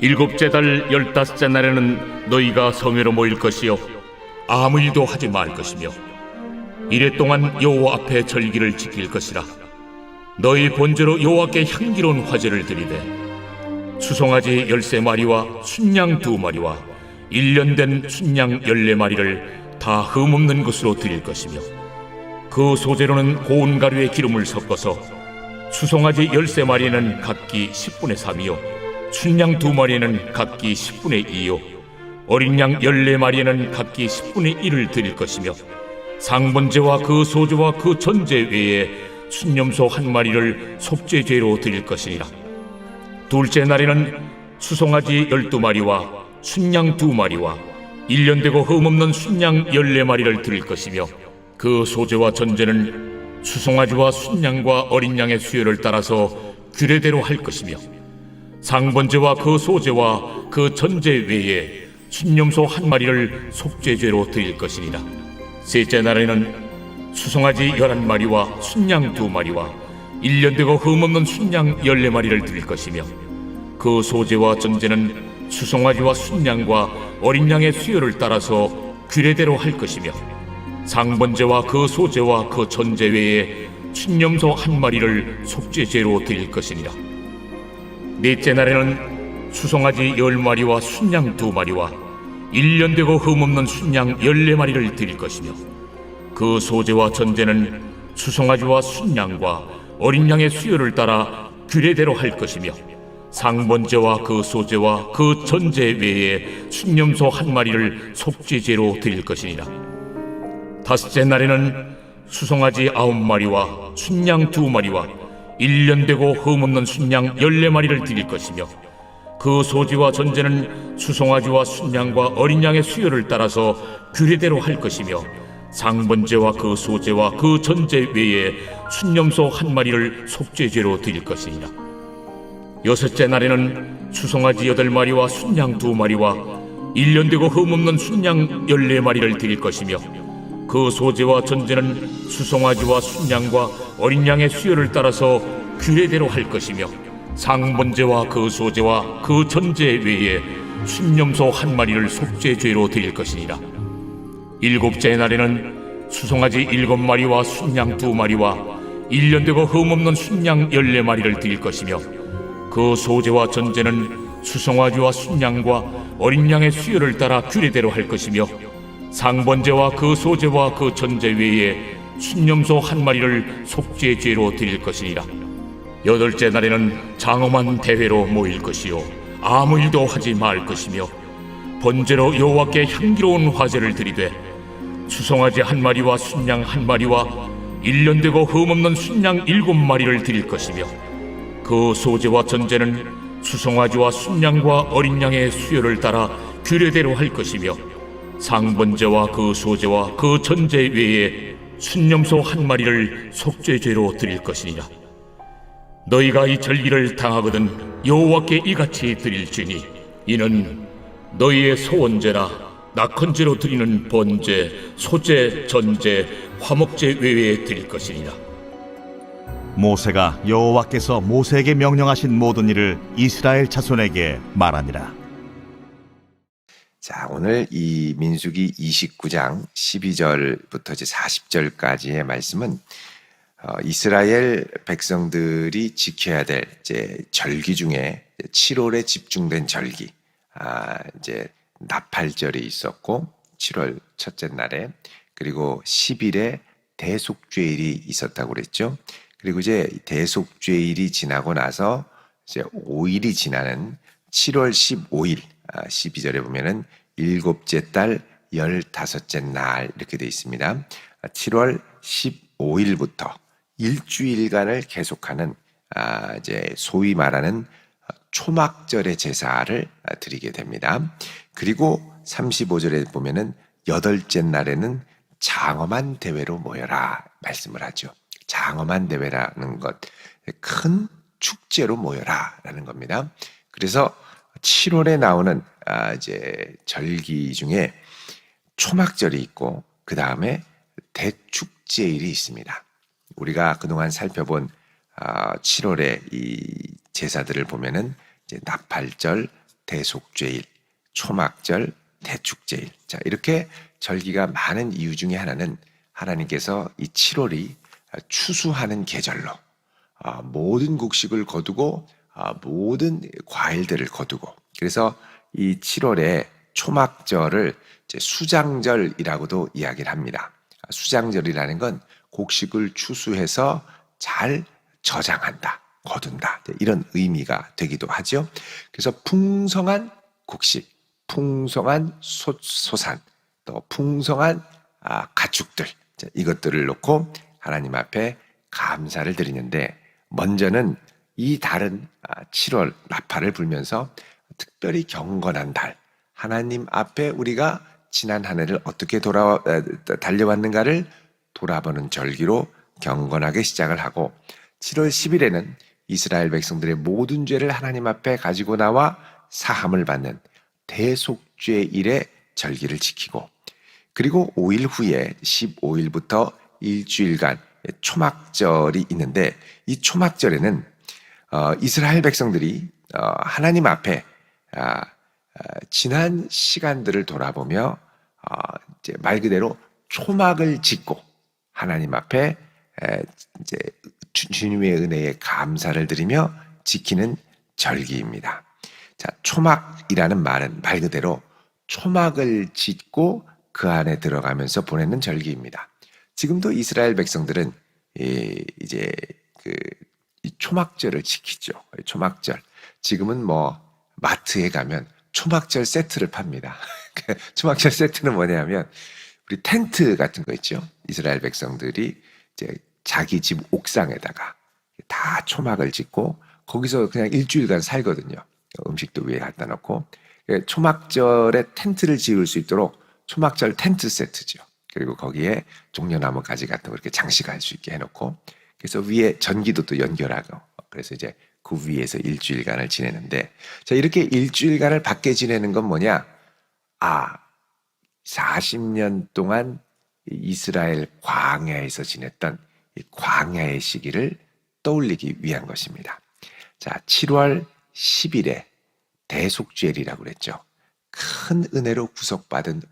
일곱째 달 15째 날에는 너희가 성회로 모일 것이요 아무 일도 하지 말 것이며 이래 동안 여호와 앞에 절기를 지킬 것이라. 너희 본제로 여호와께 향기로운 화제를 드리되 수송아지 13마리와 순양 2마리와 1년 된 순양 14마리를 다 흠없는 것으로 드릴 것이며, 그 소재로는 고운 가루에 기름을 섞어서 수송아지 13마리는 각기 10분의 3이요 순양 2마리는 각기 10분의 2요 어린 양 14마리는 각기 10분의 1을 드릴 것이며, 상번제와 그 소제와 그 전제 외에 순염소 1마리를 속죄제로 드릴 것이니라. 둘째 날에는 수송아지 12마리와 순양 2마리와 1년 되고 흠없는 순양 14마리를 드릴 것이며, 그 소제와 전제는 수송아지와 순양과 어린 양의 수요를 따라서 규례대로 할 것이며, 상번제와 그 소제와 그 전제 외에 순염소 1마리를 속죄제로 드릴 것이니라. 셋째 날에는 수송아지 11마리와 순양 2마리와 1년 되고 흠없는 순양 14마리를 드릴 것이며, 그 소제와 전제는 수송아지와 순양과 어린 양의 수요를 따라서 규례대로 할 것이며, 상번제와 그 소제와 그 전제 외에 순염소 1마리를 속죄제로 드릴 것이니라. 넷째 날에는 수송아지 10마리와 순양 2마리와 1년 되고 흠없는 순양 14마리를 드릴 것이며, 그 소제와 전제는 수송아지와 순양과 어린 양의 수요를 따라 규례대로 할 것이며, 상번제와 그 소제와 그 전제 외에 순염소 1마리를 속죄제로 드릴 것이니라. 다섯째 날에는 수송아지 9마리와 순양 2마리와 1년 되고 흠없는 순양 14마리를 드릴 것이며, 그 소지와 전제는 수송아지와 순양과 어린 양의 수요를 따라서 규례대로 할 것이며, 상번제와 그 소제와 그 전제 외에 순염소 1마리를 속죄제로 드릴 것이니라. 여섯째 날에는 수송아지 8마리와 순양 2마리와 1년 되고 흠없는 순양 14마리를 드릴 것이며, 그 소제와 전제는 수송아지와 순양과 어린 양의 수요를 따라서 규례대로 할 것이며, 상번제와 그 소제와 그 전제 외에 순염소 1마리를 속죄죄로 드릴 것이니라. 일곱째 날에는 수송아지 7마리와 순양 2마리와 1년 되고 흠없는 순양 14마리를 드릴 것이며, 그 소제와 전제는 수송아지와 순양과 어린 양의 수요를 따라 규례대로 할 것이며, 상번제와 그 소제와 그 전제 외에 순염소 1마리를 속죄죄로 드릴 것이니라. 여덟째 날에는 장엄한 대회로 모일 것이요 아무 일도 하지 말 것이며, 번제로 여호와께 향기로운 화제를 드리되 수송아지 1마리와 순양 1마리와 1년 되고 흠없는 순양 7마리를 드릴 것이며, 그 소제와 전제는 수송아지와 순양과 어린 양의 수요를 따라 규례대로 할 것이며, 상번제와 그 소제와 그 전제 외에 순염소 1마리를 속죄죄로 드릴 것이니라. 너희가 이 절기를 당하거든 여호와께 이같이 드릴지니, 이는 너희의 소원제나 낙헌제로 드리는 번제, 소제, 전제, 화목제 외에 드릴 것이니라. 모세가 여호와께서 모세에게 명령하신 모든 일을 이스라엘 자손에게 말하니라. 자, 오늘 이 민수기 29장 12절부터 이제 40절까지의 말씀은 이스라엘 백성들이 지켜야 될 이제 절기 중에 7월에 집중된 절기, 이제 나팔절이 있었고 7월 첫째 날에, 그리고 10일에 대속죄일이 있었다고 그랬죠. 그리고 이제 대속죄일이 지나고 나서 이제 5일이 지나는 7월 15일, 12절에 보면은 일곱째 달 15째 날 이렇게 되어 있습니다. 7월 15일부터 일주일간을 계속하는 이제 소위 말하는 초막절의 제사를 드리게 됩니다. 그리고 35절에 보면은 여덟째 날에는 장엄한 대회로 모여라 말씀을 하죠. 장엄한 대회라는 것, 큰 축제로 모여라라는 겁니다. 그래서 7월에 나오는 이제 절기 중에 초막절이 있고, 그 다음에 대축제일이 있습니다. 우리가 그동안 살펴본 7월의 이 제사들을 보면은 이제 나팔절, 대속죄일, 초막절, 대축제일. 자, 이렇게 절기가 많은 이유 중에 하나는 하나님께서 이 7월이 추수하는 계절로 모든 곡식을 거두고 모든 과일들을 거두고, 그래서 이 7월에 초막절을 이제 수장절이라고도 이야기를 합니다. 수장절이라는 건 곡식을 추수해서 잘 저장한다, 거둔다, 이런 의미가 되기도 하죠. 그래서 풍성한 곡식, 풍성한 소산, 또 풍성한 가축들, 이것들을 놓고 하나님 앞에 감사를 드리는데, 먼저는 이 달은 7월 나팔을 불면서 특별히 경건한 달, 하나님 앞에 우리가 지난 한 해를 어떻게 달려왔는가를 돌아보는 절기로 경건하게 시작을 하고, 7월 10일에는 이스라엘 백성들의 모든 죄를 하나님 앞에 가지고 나와 사함을 받는 대속죄일의 절기를 지키고, 그리고 5일 후에 15일부터 일주일간 초막절이 있는데, 이 초막절에는 이스라엘 백성들이 하나님 앞에 지난 시간들을 돌아보며 이제 말 그대로 초막을 짓고 하나님 앞에 이제 주님의 은혜에 감사를 드리며 지키는 절기입니다. 자, 초막이라는 말은 말 그대로 초막을 짓고 그 안에 들어가면서 보내는 절기입니다. 지금도 이스라엘 백성들은 이제 이 초막절을 지키죠. 초막절. 지금은 뭐 마트에 가면 초막절 세트를 팝니다. 초막절 세트는 뭐냐면 우리 텐트 같은 거 있죠. 이스라엘 백성들이 이제 자기 집 옥상에다가 다 초막을 짓고 거기서 그냥 일주일간 살거든요. 음식도 위에 갖다 놓고 초막절에 텐트를 지을 수 있도록 초막절 텐트 세트죠. 그리고 거기에 종려나무 가지 같은 거 이렇게 장식할 수 있게 해놓고, 그래서 위에 전기도 또 연결하고, 그래서 이제 그 위에서 일주일간을 지내는데, 자, 이렇게 일주일간을 밖에 지내는 건 뭐냐? 40년 동안 이스라엘 광야에서 지냈던 이 광야의 시기를 떠올리기 위한 것입니다. 자, 7월 10일에 대속죄일이라고 그랬죠. 큰 은혜로 구속받은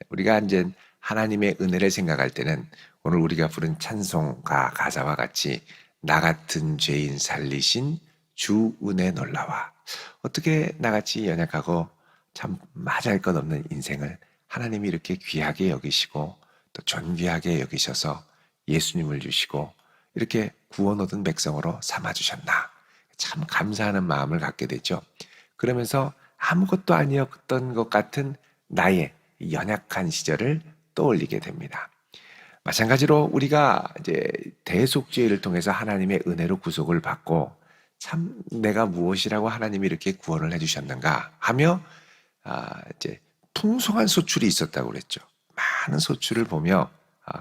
우리가 이제 하나님의 은혜를 생각할 때는 오늘 우리가 부른 찬송가 가사와 같이 나 같은 죄인 살리신 주 은혜 놀라와, 어떻게 나같이 연약하고 참 맞을 것 없는 인생을 하나님이 이렇게 귀하게 여기시고 또 존귀하게 여기셔서 예수님을 주시고 이렇게 구원 얻은 백성으로 삼아주셨나, 참 감사하는 마음을 갖게 되죠. 그러면서 아무것도 아니었던 것 같은 나의 연약한 시절을 떠올리게 됩니다. 마찬가지로 우리가 이제 대속죄를 통해서 하나님의 은혜로 구속을 받고 참 내가 무엇이라고 하나님이 이렇게 구원을 해주셨는가 하며 이제 풍성한 소출이 있었다고 그랬죠. 많은 소출을 보며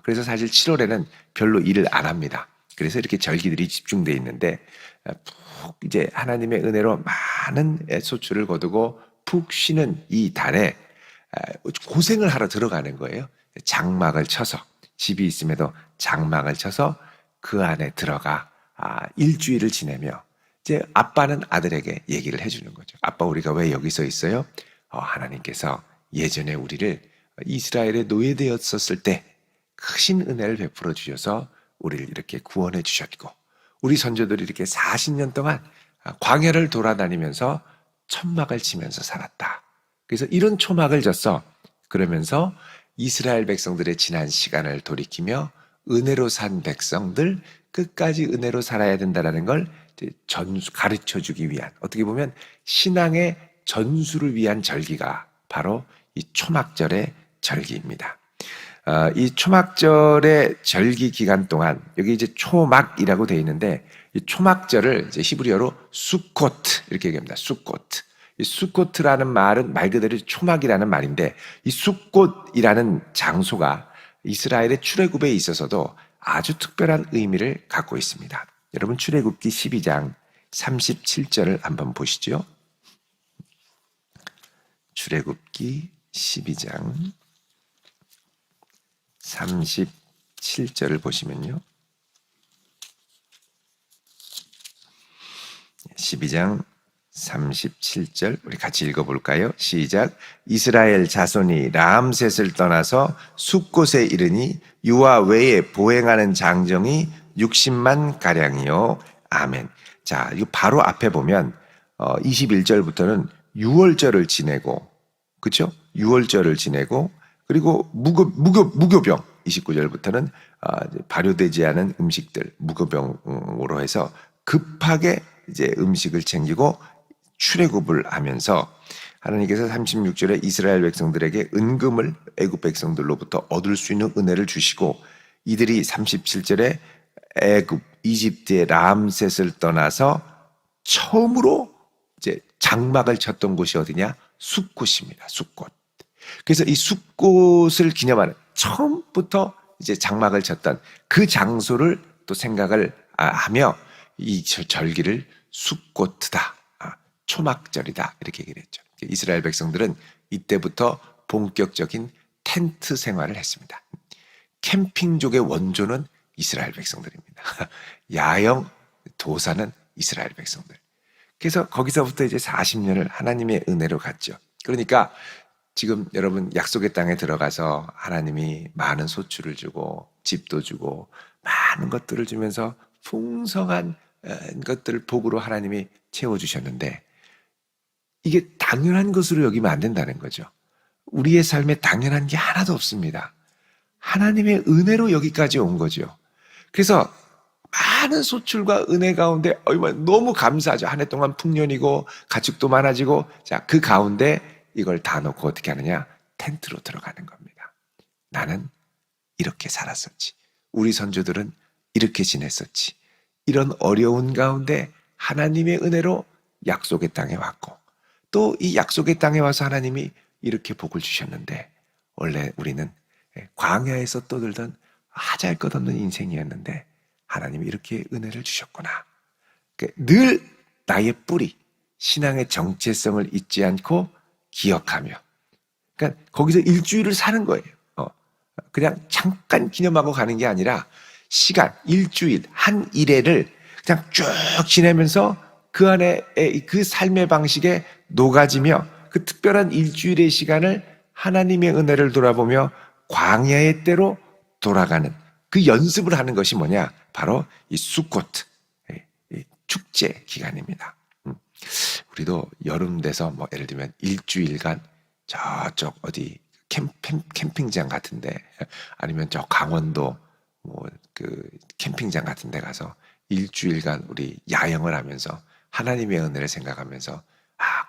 그래서 사실 7월에는 별로 일을 안 합니다. 그래서 이렇게 절기들이 집중되어 있는데 푹 이제 하나님의 은혜로 많은 소출을 거두고 푹 쉬는 이 달에 고생을 하러 들어가는 거예요. 장막을 쳐서, 집이 있음에도 장막을 쳐서 그 안에 들어가 일주일을 지내며 이제 아빠는 아들에게 얘기를 해주는 거죠. 아빠, 우리가 왜 여기서 있어요? 하나님께서 예전에 우리를 이스라엘에 노예되었었을 때 크신 은혜를 베풀어 주셔서 우리를 이렇게 구원해 주셨고, 우리 선조들이 이렇게 40년 동안 광야를 돌아다니면서 천막을 치면서 살았다. 그래서 이런 초막을 졌어. 그러면서 이스라엘 백성들의 지난 시간을 돌이키며 은혜로 산 백성들, 끝까지 은혜로 살아야 된다는 걸 가르쳐 주기 위한, 어떻게 보면 신앙의 전수를 위한 절기가 바로 이 초막절의 절기입니다. 이 초막절의 절기 기간 동안 여기 이제 초막이라고 되어 있는데, 이 초막절을 이제 히브리어로 수코트 이렇게 얘기합니다. 수코트. 이 수코트라는 말은 말 그대로 초막이라는 말인데, 이 수꽃이라는 장소가 이스라엘의 출애굽에 있어서도 아주 특별한 의미를 갖고 있습니다. 여러분, 출애굽기 12장 37절을 한번 보시죠. 출애굽기 12장 37절을 보시면요. 12장 37절 우리 같이 읽어볼까요? 시작. 이스라엘 자손이 라암셋을 떠나서 숫곳에 이르니 유아 외에 보행하는 장정이 60만 가량이요. 아멘. 자, 이거 바로 앞에 보면 21절부터는 유월절을 지내고, 그렇죠? 유월절을 지내고, 그리고 무교병 29절부터는 발효되지 않은 음식들 무교병으로 해서 급하게 이제 음식을 챙기고 출애굽을 하면서 하나님께서 36절에 이스라엘 백성들에게 은금을 애굽 백성들로부터 얻을 수 있는 은혜를 주시고, 이들이 37절에 애굽 이집트의 라암셋을 떠나서 처음으로 이제 장막을 쳤던 곳이 어디냐? 숫곳입니다. 숫곳. 그래서 이 숫곳을 기념하는, 처음부터 이제 장막을 쳤던 그 장소를 또 생각을 하며 이 절기를 숫곳이다, 초막절이다, 이렇게 얘기를 했죠. 이스라엘 백성들은 이때부터 본격적인 텐트 생활을 했습니다. 캠핑족의 원조는 이스라엘 백성들입니다. 야영 도사는 이스라엘 백성들. 그래서 거기서부터 이제 40년을 하나님의 은혜로 갔죠. 그러니까 지금 여러분 약속의 땅에 들어가서 하나님이 많은 소출을 주고 집도 주고 많은 것들을 주면서 풍성한 것들을 복으로 하나님이 채워주셨는데, 이게 당연한 것으로 여기면 안 된다는 거죠. 우리의 삶에 당연한 게 하나도 없습니다. 하나님의 은혜로 여기까지 온 거죠. 그래서 많은 소출과 은혜 가운데 너무 감사하죠. 한 해 동안 풍년이고 가축도 많아지고, 자, 그 가운데 이걸 다 놓고 어떻게 하느냐? 텐트로 들어가는 겁니다. 나는 이렇게 살았었지. 우리 선조들은 이렇게 지냈었지. 이런 어려운 가운데 하나님의 은혜로 약속의 땅에 왔고, 또 이 약속의 땅에 와서 하나님이 이렇게 복을 주셨는데, 원래 우리는 광야에서 떠들던 하잘것없는 인생이었는데 하나님이 이렇게 은혜를 주셨구나. 늘 나의 뿌리, 신앙의 정체성을 잊지 않고 기억하며, 그러니까 거기서 일주일을 사는 거예요. 그냥 잠깐 기념하고 가는 게 아니라 시간, 일주일, 한 일회를 그냥 쭉 지내면서 그 안에 그 삶의 방식에 녹아지며 그 특별한 일주일의 시간을 하나님의 은혜를 돌아보며 광야의 때로 돌아가는 그 연습을 하는 것이 뭐냐? 바로 이 숫꽃, 축제 기간입니다. 우리도 여름 돼서 뭐 예를 들면 일주일간 저쪽 어디 캠핑장 같은데, 아니면 저 강원도 뭐 그 캠핑장 같은데 가서 일주일간 우리 야영을 하면서 하나님의 은혜를 생각하면서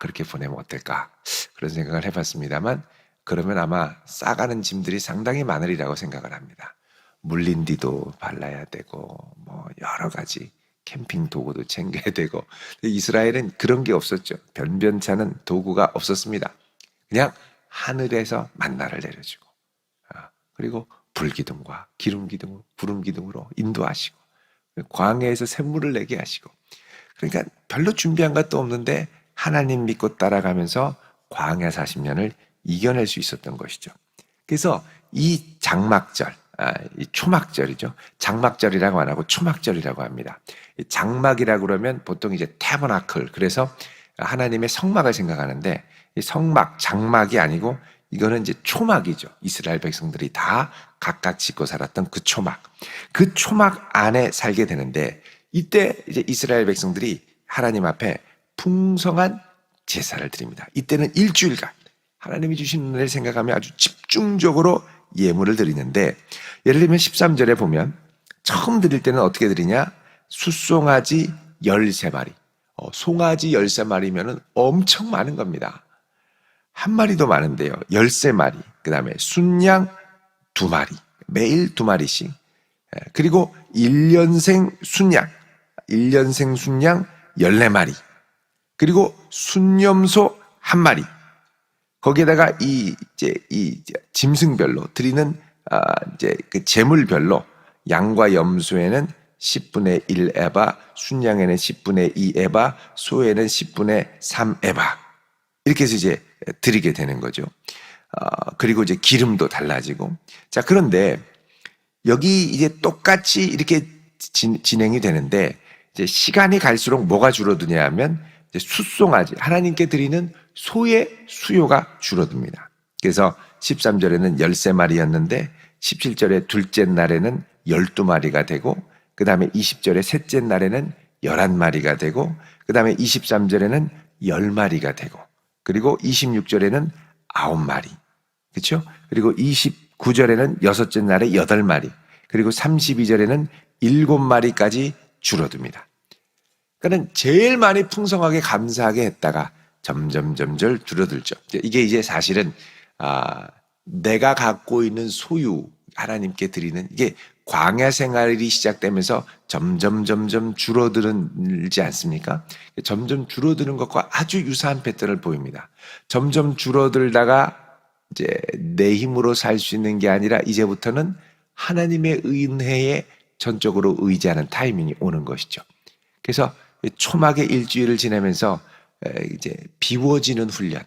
그렇게 보내면 어떨까, 그런 생각을 해봤습니다만, 그러면 아마 싸가는 짐들이 상당히 많으리라고 생각을 합니다. 물린디도 발라야 되고 뭐 여러 가지 캠핑 도구도 챙겨야 되고. 이스라엘은 그런 게 없었죠. 변변찮은 도구가 없었습니다. 그냥 하늘에서 만나를 내려주고, 그리고 불기둥과 기름기둥, 구름기둥으로 인도하시고, 광야에서 샘물을 내게 하시고, 그러니까 별로 준비한 것도 없는데 하나님 믿고 따라가면서 광야 40년을 이겨낼 수 있었던 것이죠. 그래서 이 장막절, 이 초막절이죠. 장막절이라고 안 하고 초막절이라고 합니다. 장막이라고 그러면 보통 이제 태버나클, 그래서 하나님의 성막을 생각하는데, 이 성막, 장막이 아니고 이거는 이제 초막이죠. 이스라엘 백성들이 다 각각 짓고 살았던 그 초막. 그 초막 안에 살게 되는데, 이때 이제 이스라엘 백성들이 하나님 앞에 풍성한 제사를 드립니다. 이때는 일주일간 하나님이 주신 은혜를 생각하며 아주 집중적으로 예물을 드리는데, 예를 들면 13절에 보면 처음 드릴 때는 어떻게 드리냐? 숫송아지 13마리. 송아지 13마리면 엄청 많은 겁니다. 한 마리도 많은데요. 13마리. 그 다음에 순양 2마리. 매일 2마리씩. 그리고 1년생 순양. 1년생 순양 14마리. 그리고 순염소 1마리. 거기에다가 이 짐승별로 드리는 이제 그 제물별로 양과 염소에는 10분의 1 에바, 순양에는 10분의 2 에바, 소에는 10분의 3 에바. 이렇게 해서 이제 드리게 되는 거죠. 그리고 이제 기름도 달라지고. 자, 그런데 여기 이제 똑같이 이렇게 진행이 되는데, 이제 시간이 갈수록 뭐가 줄어드냐 하면 이제 숫송아지, 하나님께 드리는 소의 수요가 줄어듭니다. 그래서 13절에는 13마리였는데 17절에 둘째 날에는 12마리가 되고, 그 다음에 20절에 셋째 날에는 11마리가 되고, 그 다음에 23절에는 10마리가 되고, 그리고 26절에는 9마리. 그렇죠? 그리고 29절에는 여섯째 날에 8마리, 그리고 32절에는 7마리까지 줄어듭니다. 그러니까 제일 많이 풍성하게 감사하게 했다가 점점 줄어들죠. 이게 이제 사실은 내가 갖고 있는 소유, 하나님께 드리는, 이게 광야 생활이 시작되면서 점점 줄어들지 않습니까? 점점 줄어드는 것과 아주 유사한 패턴을 보입니다. 점점 줄어들다가 이제 내 힘으로 살 수 있는 게 아니라 이제부터는 하나님의 은혜에 전적으로 의지하는 타이밍이 오는 것이죠. 그래서 초막의 일주일을 지내면서 이제 비워지는 훈련,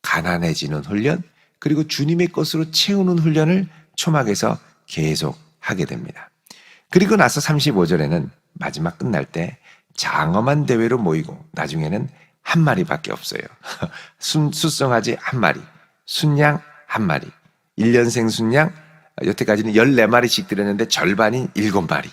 가난해지는 훈련, 그리고 주님의 것으로 채우는 훈련을 초막에서 계속 하게 됩니다. 그리고 나서 35절에는 마지막 끝날 때 장엄한 대회로 모이고, 나중에는 한 마리밖에 없어요. 숫송아지 한 마리, 순양 한 마리, 1년생 순양, 여태까지는 14마리씩 드렸는데 절반인 7마리.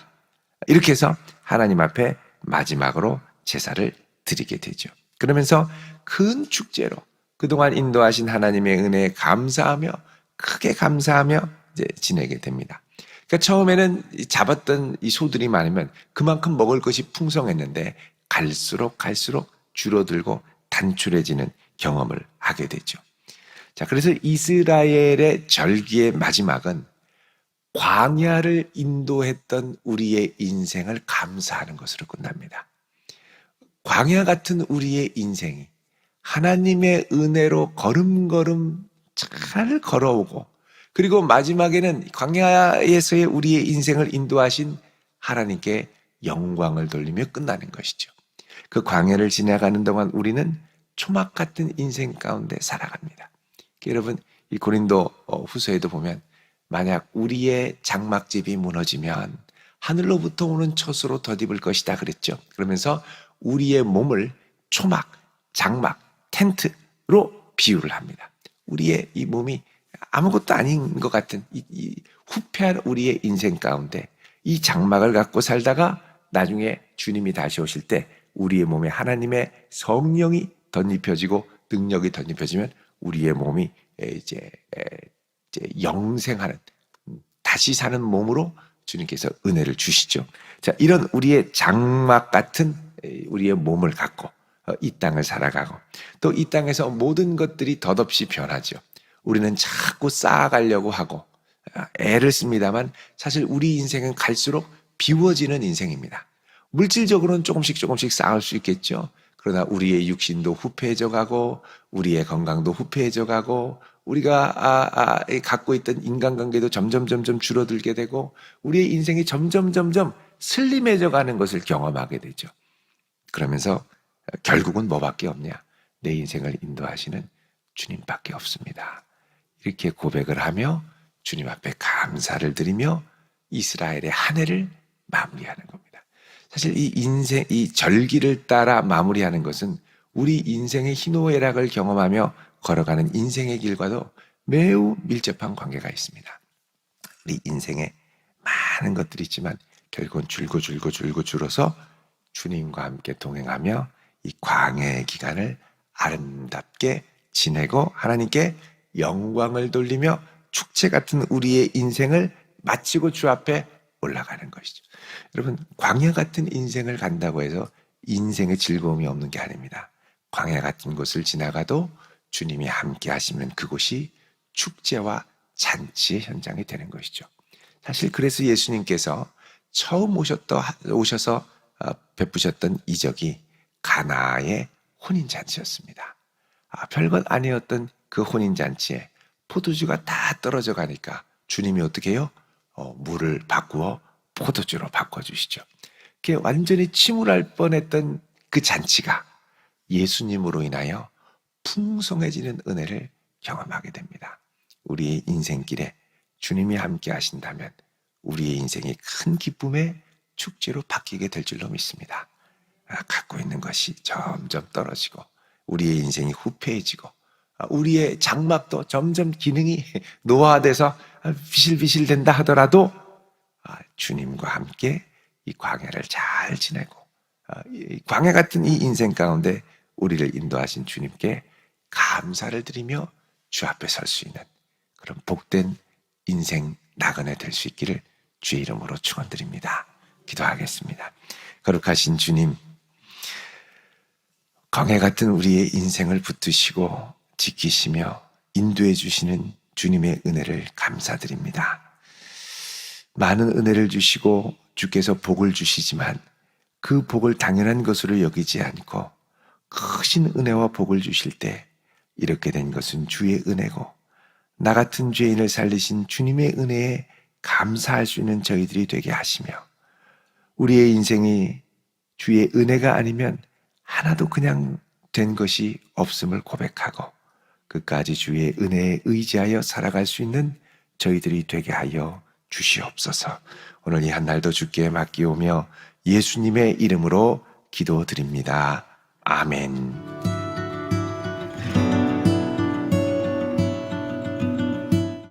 이렇게 해서 하나님 앞에 마지막으로 제사를 드리게 되죠. 그러면서 큰 축제로 그동안 인도하신 하나님의 은혜에 감사하며, 크게 감사하며 이제 지내게 됩니다. 그러니까 처음에는 잡았던 이 소들이 많으면 그만큼 먹을 것이 풍성했는데 갈수록 줄어들고 단출해지는 경험을 하게 되죠. 자, 그래서 이스라엘의 절기의 마지막은 광야를 인도했던 우리의 인생을 감사하는 것으로 끝납니다. 광야 같은 우리의 인생이 하나님의 은혜로 걸음걸음 잘 걸어오고, 그리고 마지막에는 광야에서의 우리의 인생을 인도하신 하나님께 영광을 돌리며 끝나는 것이죠. 그 광야를 지나가는 동안 우리는 초막 같은 인생 가운데 살아갑니다. 여러분, 이 고린도 후서에도 보면 만약 우리의 장막집이 무너지면 하늘로부터 오는 촛으로 덧입을 것이다 그랬죠. 그러면서 우리의 몸을 초막, 장막, 텐트로 비유를 합니다. 우리의 이 몸이 아무것도 아닌 것 같은 이 후패한 우리의 인생 가운데 이 장막을 갖고 살다가 나중에 주님이 다시 오실 때 우리의 몸에 하나님의 성령이 덧입혀지고 능력이 덧입혀지면 우리의 몸이 이제 영생하는, 다시 사는 몸으로 주님께서 은혜를 주시죠. 자, 이런 우리의 장막 같은 우리의 몸을 갖고 이 땅을 살아가고, 또 이 땅에서 모든 것들이 덧없이 변하죠. 우리는 자꾸 쌓아가려고 하고 애를 씁니다만 사실 우리 인생은 갈수록 비워지는 인생입니다. 물질적으로는 조금씩 쌓을 수 있겠죠. 그러나 우리의 육신도 후패해져 가고, 우리의 건강도 후패해져 가고, 우리가 갖고 있던 인간관계도 점점 줄어들게 되고, 우리의 인생이 점점 슬림해져 가는 것을 경험하게 되죠. 그러면서 결국은 뭐밖에 없냐? 내 인생을 인도하시는 주님밖에 없습니다. 이렇게 고백을 하며 주님 앞에 감사를 드리며 이스라엘의 한 해를 마무리하는 겁니다. 사실 이 인생, 이 절기를 따라 마무리하는 것은 우리 인생의 희노애락을 경험하며 걸어가는 인생의 길과도 매우 밀접한 관계가 있습니다. 우리 인생에 많은 것들이 있지만 결국은 줄어서 주님과 함께 동행하며 이 광야의 기간을 아름답게 지내고 하나님께 영광을 돌리며 축제 같은 우리의 인생을 마치고 주 앞에 올라가는 것이죠. 여러분, 광야 같은 인생을 간다고 해서 인생의 즐거움이 없는 게 아닙니다. 광야 같은 곳을 지나가도 주님이 함께 하시면 그곳이 축제와 잔치의 현장이 되는 것이죠. 사실 그래서 예수님께서 처음 오셔서 베푸셨던 이적이 가나의 혼인잔치였습니다. 별것 아니었던 그 혼인잔치에 포도주가 다 떨어져 가니까 주님이 어떻게 해요? 물을 바꾸어 포도주로 바꿔주시죠. 그게 완전히 침울할 뻔했던 그 잔치가 예수님으로 인하여 풍성해지는 은혜를 경험하게 됩니다. 우리의 인생길에 주님이 함께 하신다면 우리의 인생이 큰 기쁨의 축제로 바뀌게 될 줄로 믿습니다. 갖고 있는 것이 점점 떨어지고 우리의 인생이 후패해지고 우리의 장막도 점점 기능이 노화돼서 비실비실 된다 하더라도 주님과 함께 이 광야를 잘 지내고 이 광야 같은 이 인생 가운데 우리를 인도하신 주님께 감사를 드리며 주 앞에 설 수 있는 그런 복된 인생 나그네 될 수 있기를 주의 이름으로 축원드립니다. 기도하겠습니다. 거룩하신 주님, 광야 같은 우리의 인생을 붙드시고 지키시며 인도해 주시는 주님의 은혜를 감사드립니다. 많은 은혜를 주시고 주께서 복을 주시지만 그 복을 당연한 것으로 여기지 않고 크신 은혜와 복을 주실 때 이렇게 된 것은 주의 은혜고 나 같은 죄인을 살리신 주님의 은혜에 감사할 수 있는 저희들이 되게 하시며 우리의 인생이 주의 은혜가 아니면 하나도 그냥 된 것이 없음을 고백하고 끝까지 주의 은혜에 의지하여 살아갈 수 있는 저희들이 되게 하여 주시옵소서. 오늘 이 한 날도 주께 맡기오며 예수님의 이름으로 기도드립니다. 아멘.